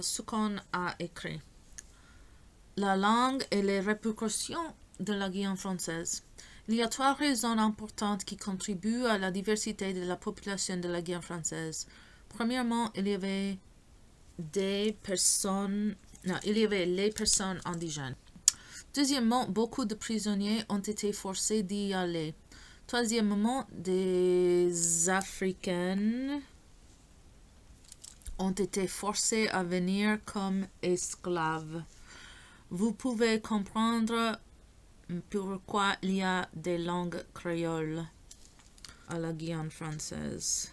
ce qu'on a écrit. La langue et les répercussions de la Guyane française. Il y a trois raisons importantes qui contribuent à la diversité de la population de la Guyane française. Premièrement, il y avait les personnes indigènes. Deuxièmement, beaucoup de prisonniers ont été forcés d'y aller. Troisièmement, des Africains ont été forcés à venir comme esclaves. Vous pouvez comprendre pourquoi il y a des langues créoles à la Guyane française.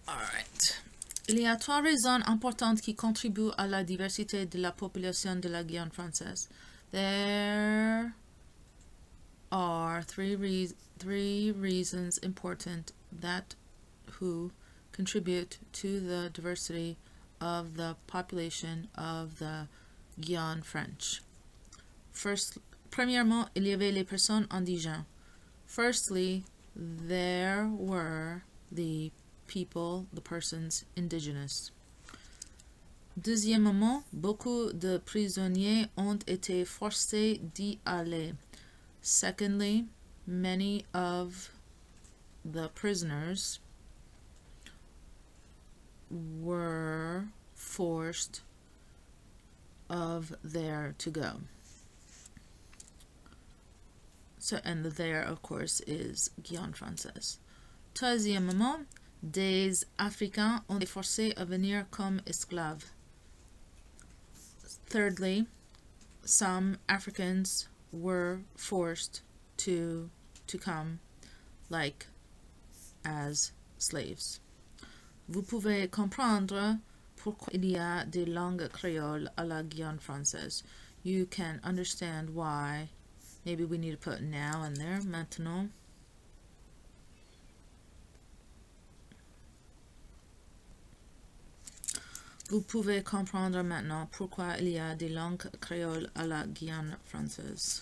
Alright. Il y a trois raisons importantes qui contribuent à la diversité de la population de la Guyane française. There are three reasons important that who contribute to the diversity of the population of the Guyane French. Premièrement, il y avait les personnes indigènes. Firstly, there were the persons indigenous. Deuxièmement, beaucoup de prisonniers ont été forcés d'y aller. Secondly, many of the prisoners were forced of there to go. So, and the there, of course, is Guyane française. Troisièmement, des Africains ont été forcés à venir comme esclaves. Thirdly, some Africans were forced to come like as slaves. Vous pouvez comprendre pourquoi il y a des langues créoles à la Guyane française. You can understand why. Maybe we need to put now in there, maintenant. Vous pouvez comprendre maintenant pourquoi il y a des langues créoles à la Guyane française.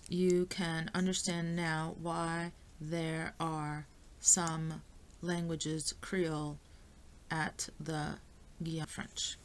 You can understand now why there are some languages Creole at the Guyane French.